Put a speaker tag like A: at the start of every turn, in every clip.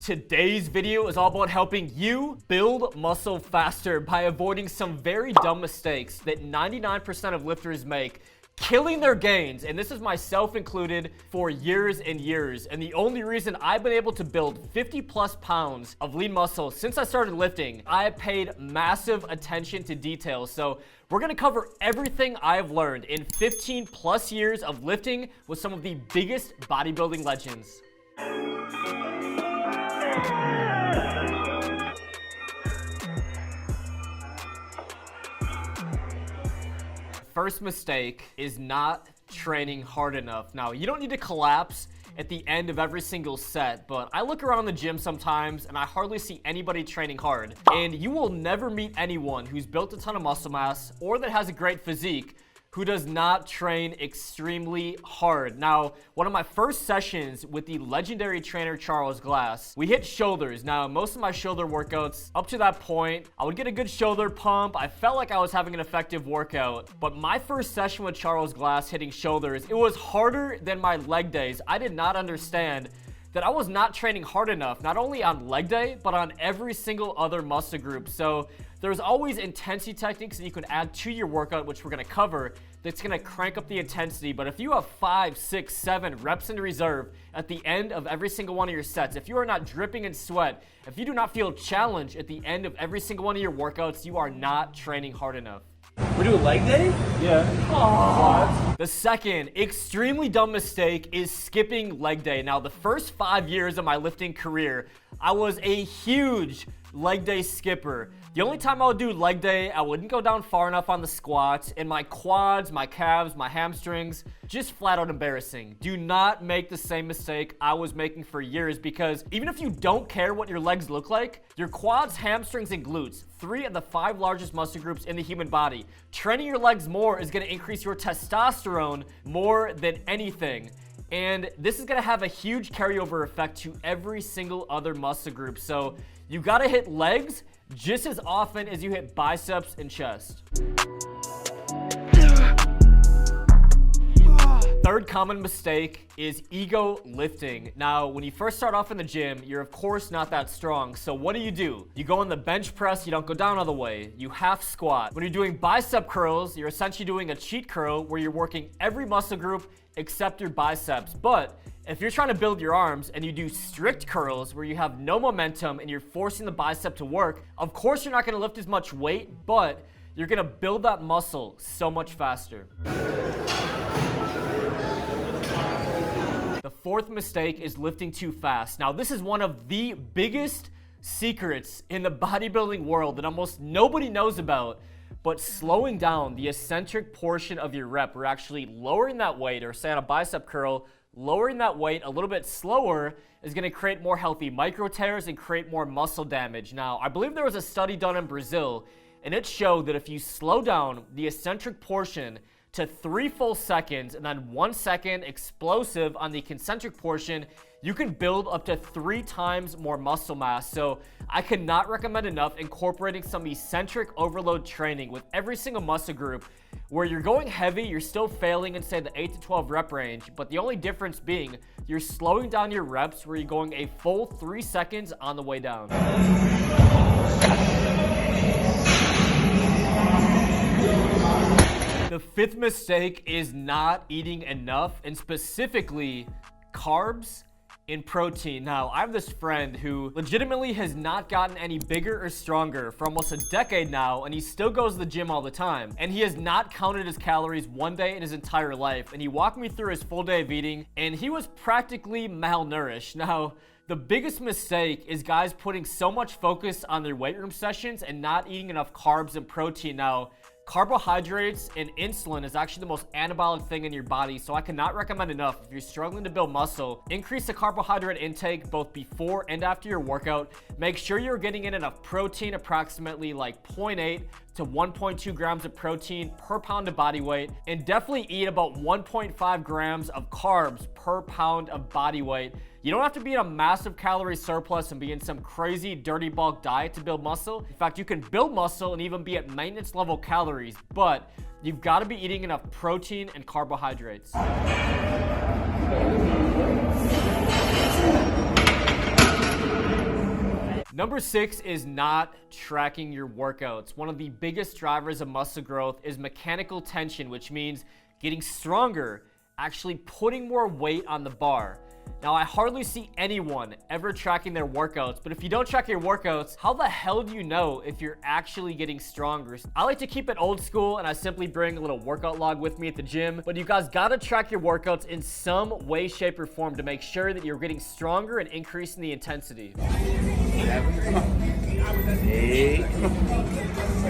A: Today's video is all about helping you build muscle faster by avoiding some very dumb mistakes that 99% of lifters make, killing their gains, and this is myself included, for years and years. And the only reason I've been able to build 50 plus pounds of lean muscle since I started lifting, I have paid massive attention to details. So we're gonna cover everything I've learned in 15 plus years of lifting with some of the biggest bodybuilding legends. First mistake is not training hard enough. Now, you don't need to collapse at the end of every single set, but I look around the gym sometimes and I hardly see anybody training hard. And you will never meet anyone who's built a ton of muscle mass or that has a great physique who does not train extremely hard. Now, one of my first sessions with the legendary trainer Charles Glass, we hit shoulders. Now, most of my shoulder workouts up to that point, I would get a good shoulder pump. I felt like I was having an effective workout. But my first session with Charles Glass hitting shoulders, it was harder than my leg days. I did not understand that I was not training hard enough, not only on leg day, but on every single other muscle group. So there's always intensity techniques that you can add to your workout, which we're gonna cover, that's gonna crank up the intensity. But if you have 5, 6, 7 reps in reserve at the end of every single one of your sets, if you are not dripping in sweat, if you do not feel challenged at the end of every single one of your workouts, you are not training hard enough.
B: We're doing leg day?
A: Yeah. Aww. The second extremely dumb mistake is skipping leg day. Now, the first 5 years of my lifting career, I was a huge leg day skipper. The only time I would do leg day, I wouldn't go down far enough on the squats, and my quads, my calves, my hamstrings, just flat out embarrassing. Do not make the same mistake I was making for years, because even if you don't care what your legs look like, your quads, hamstrings, and glutes, 3 of the 5 largest muscle groups in the human body, training your legs more is gonna increase your testosterone more than anything. And this is gonna have a huge carryover effect to every single other muscle group. So you gotta hit legs just as often as you hit biceps and chest. Third common mistake is ego lifting. Now, when you first start off in the gym, you're of course not that strong. So what do? You go in the bench press, you don't go down all the way. You half squat. When you're doing bicep curls, you're essentially doing a cheat curl where you're working every muscle group except your biceps. But if you're trying to build your arms and you do strict curls where you have no momentum and you're forcing the bicep to work, of course you're not gonna lift as much weight, but you're gonna build that muscle so much faster. The fourth mistake is lifting too fast. Now, this is one of the biggest secrets in the bodybuilding world that almost nobody knows about, but slowing down the eccentric portion of your rep, or actually lowering that weight, or say on a bicep curl, lowering that weight a little bit slower is gonna create more healthy micro tears and create more muscle damage. Now, I believe there was a study done in Brazil, and it showed that if you slow down the eccentric portion to 3 full seconds and then 1 second explosive on the concentric portion, you can build up to 3 times more muscle mass. So I cannot recommend enough incorporating some eccentric overload training with every single muscle group, where you're going heavy, you're still failing in, say, the 8 to 12 rep range, but the only difference being you're slowing down your reps where you're going a full 3 seconds on the way down. The fifth mistake is not eating enough, and specifically carbs and protein. Now, I have this friend who legitimately has not gotten any bigger or stronger for almost a decade now, and he still goes to the gym all the time. And he has not counted his calories one day in his entire life. And he walked me through his full day of eating, and he was practically malnourished. Now, the biggest mistake is guys putting so much focus on their weight room sessions and not eating enough carbs and protein. Now, carbohydrates and insulin is actually the most anabolic thing in your body, so I cannot recommend enough. If you're struggling to build muscle, increase the carbohydrate intake both before and after your workout. Make sure you're getting in enough protein, approximately like 0.8 to 1.2 grams of protein per pound of body weight, and definitely eat about 1.5 grams of carbs per pound of body weight. You don't have to be in a massive calorie surplus and be in some crazy dirty bulk diet to build muscle. In fact, you can build muscle and even be at maintenance level calories, but you've got to be eating enough protein and carbohydrates. Number 6 is not tracking your workouts. One of the biggest drivers of muscle growth is mechanical tension, which means getting stronger, actually putting more weight on the bar. Now, I hardly see anyone ever tracking their workouts, but if you don't track your workouts, how the hell do you know if you're actually getting stronger? I like to keep it old school, and I simply bring a little workout log with me at the gym, but you guys gotta track your workouts in some way, shape, or form to make sure that you're getting stronger and increasing the intensity.
B: 7, 8,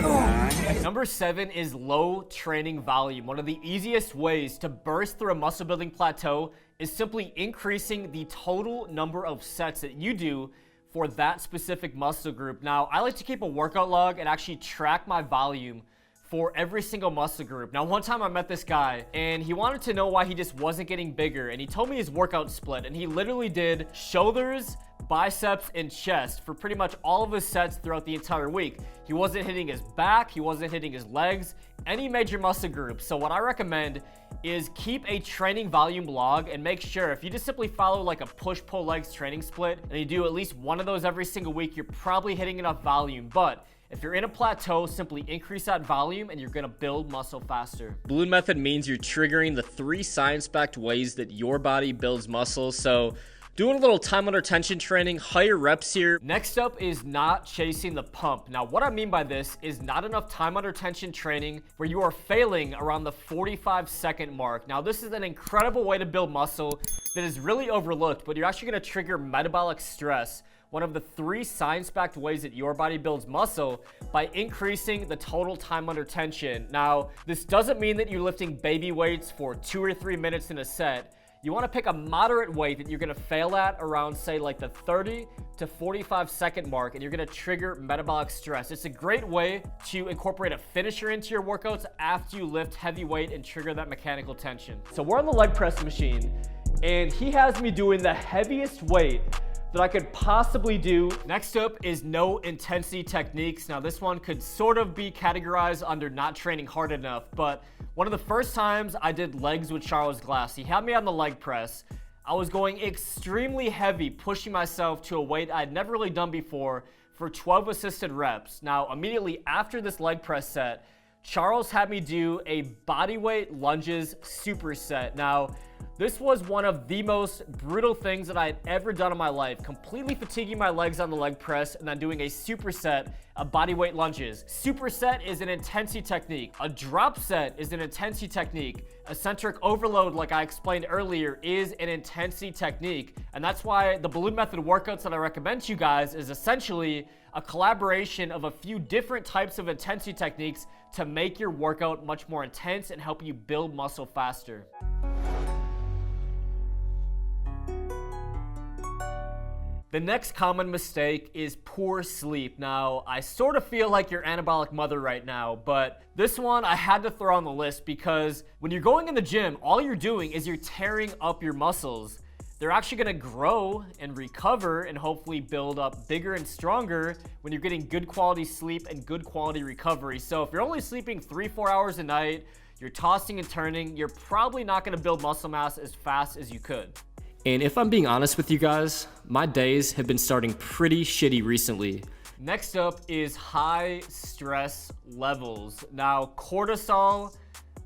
B: 9.
A: Number 7 is low training volume. One of the easiest ways to burst through a muscle building plateau is simply increasing the total number of sets that you do for that specific muscle group. Now, I like to keep a workout log and actually track my volume for every single muscle group. Now, one time I met this guy and he wanted to know why he just wasn't getting bigger, and he told me his workout split, and he literally did shoulders, biceps, and chest for pretty much all of his sets throughout the entire week. He wasn't hitting his back, he wasn't hitting his legs, any major muscle group. So what I recommend is keep a training volume log and make sure if you just simply follow like a push-pull legs training split and you do at least one of those every single week, you're probably hitting enough volume. But if you're in a plateau, simply increase that volume and you're gonna build muscle faster.
C: Balloon method means you're triggering the 3 science-backed ways that your body builds muscle. So doing a little time under tension training, higher reps here.
A: Next up is not chasing the pump. Now, what I mean by this is not enough time under tension training where you are failing around the 45-second mark. Now, this is an incredible way to build muscle that is really overlooked, but you're actually gonna trigger metabolic stress, one of the 3 science-backed ways that your body builds muscle, by increasing the total time under tension. Now, this doesn't mean that you're lifting baby weights for 2 or 3 minutes in a set. You want to pick a moderate weight that you're going to fail at around, say, like the 30 to 45-second mark, and you're going to trigger metabolic stress. It's a great way to incorporate a finisher into your workouts after you lift heavy weight and trigger that mechanical tension. So we're on the leg press machine, and he has me doing the heaviest weight that I could possibly do. Next up is no intensity techniques. Now, this one could sort of be categorized under not training hard enough, but one of the first times I did legs with Charles Glass, he had me on the leg press. I was going extremely heavy, pushing myself to a weight I'd never really done before for 12 assisted reps. Now, immediately after this leg press set, Charles had me do a bodyweight lunges superset. Now, this was one of the most brutal things that I had ever done in my life, completely fatiguing my legs on the leg press and then doing a superset of bodyweight lunges. Superset is an intensity technique. A drop set is an intensity technique. Eccentric overload, like I explained earlier, is an intensity technique. And that's why the balloon method workouts that I recommend to you guys is essentially a collaboration of a few different types of intensity techniques to make your workout much more intense and help you build muscle faster. The next common mistake is poor sleep. Now, I sort of feel like your anabolic mother right now, but this one I had to throw on the list because when you're going in the gym, all you're doing is you're tearing up your muscles. They're actually gonna grow and recover and hopefully build up bigger and stronger when you're getting good quality sleep and good quality recovery. So if you're only sleeping 3-4 hours a night, you're tossing and turning, you're probably not gonna build muscle mass as fast as you could.
C: And if I'm being honest with you guys, my days have been starting pretty shitty recently.
A: Next up is high stress levels. Now, cortisol,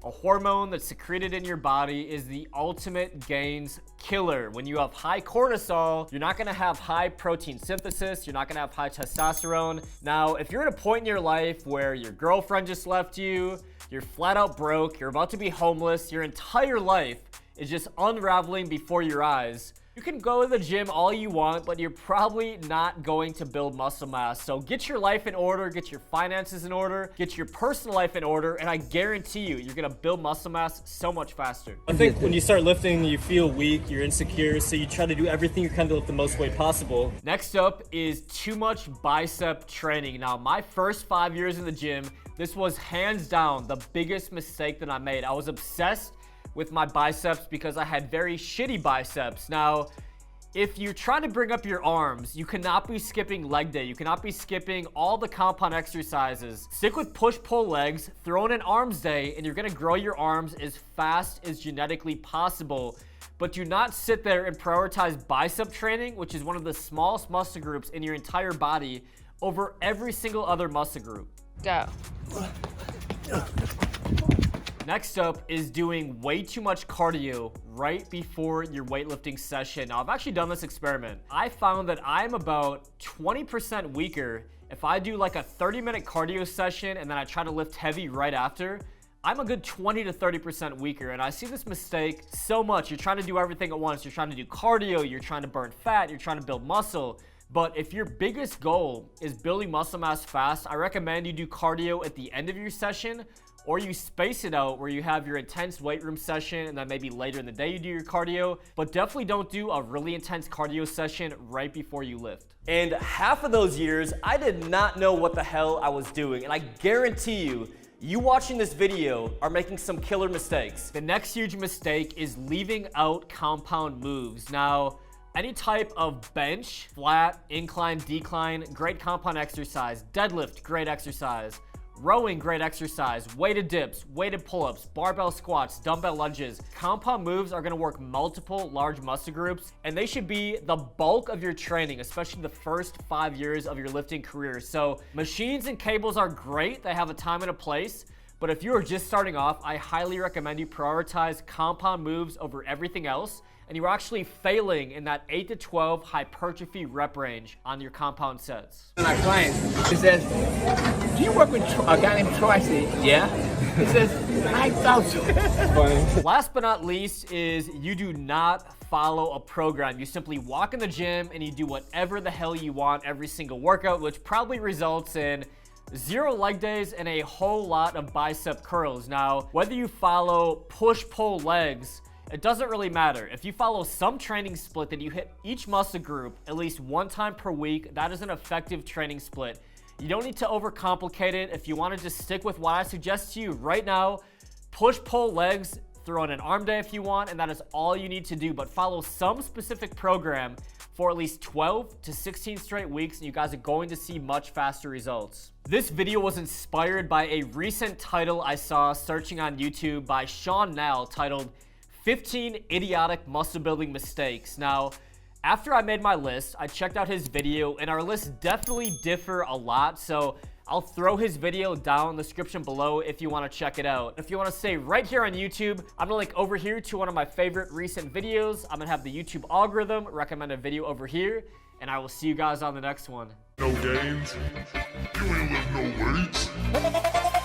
A: a hormone that's secreted in your body, is the ultimate gains killer. When you have high cortisol, you're not gonna have high protein synthesis, you're not gonna have high testosterone. Now, if you're at a point in your life where your girlfriend just left you, you're flat out broke, you're about to be homeless, your entire life is just unraveling before your eyes, you can go to the gym all you want, but you're probably not going to build muscle mass. So get your life in order, get your finances in order, get your personal life in order, and I guarantee you, you're gonna build muscle mass so much faster.
D: I think when you start lifting, you feel weak, you're insecure, so you try to do everything you can to lift the most weight possible.
A: Next up is too much bicep training. Now, my first 5 years in the gym, this was hands down the biggest mistake that I made. I was obsessed with my biceps because I had very shitty biceps. Now, If you're trying to bring up your arms, you cannot be skipping leg day. You cannot be skipping all the compound exercises. Stick with push-pull legs, throw in an arms day, and you're gonna grow your arms as fast as genetically possible. But do not sit there and prioritize bicep training, which is one of the smallest muscle groups in your entire body, over every single other muscle group.
B: Go.
A: Next up is doing way too much cardio right before your weightlifting session. Now, I've actually done this experiment. I found that I'm about 20% weaker if I do like a 30-minute cardio session and then I try to lift heavy right after. I'm a good 20 to 30% weaker, and I see this mistake so much. You're trying to do everything at once. You're trying to do cardio, you're trying to burn fat, you're trying to build muscle. But if your biggest goal is building muscle mass fast, I recommend you do cardio at the end of your session, or you space it out where you have your intense weight room session and then maybe later in the day you do your cardio. But definitely don't do a really intense cardio session right before you lift.
E: And half of those years, I did not know what the hell I was doing. And I guarantee you watching this video are making some killer mistakes.
A: The next huge mistake is leaving out compound moves. Now, any type of bench, flat, incline, decline, great compound exercise. Deadlift, great exercise. Rowing, great exercise. Weighted dips, weighted pull-ups, barbell squats, dumbbell lunges. Compound moves are gonna work multiple large muscle groups, and they should be the bulk of your training, especially the first 5 years of your lifting career. So machines and cables are great. They have a time and a place. But if you are just starting off, I highly recommend you prioritize compound moves over everything else, and you're actually failing in that 8 to 12 hypertrophy rep range on your compound sets.
F: My client, he says, do you work with a guy named Troy? I said, yeah. He says, I thought so. Funny.
A: Last but not least is you do not follow a program. You simply walk in the gym and you do whatever the hell you want every single workout, which probably results in 0 leg days and a whole lot of bicep curls. Now, whether you follow push-pull legs, it doesn't really matter. If you follow some training split that you hit each muscle group at least 1 time per week, that is an effective training split. You don't need to overcomplicate it. If you want to just stick with what I suggest to you right now, push-pull legs, throw in an arm day if you want, and that is all you need to do. But follow some specific program for at least 12 to 16 straight weeks, and you guys are going to see much faster results. This video was inspired by a recent title I saw searching on YouTube by Sean Nalewanyj titled 15 Idiotic Muscle Building Mistakes. Now, after I made my list, I checked out his video, and our lists definitely differ a lot, so I'll throw his video down in the description below if you want to check it out. If you want to stay right here on YouTube, I'm going to link over here to one of my favorite recent videos. I'm going to have the YouTube algorithm recommend a video over here, and I will see you guys on the next one.
G: No gains, you ain't lift no weights.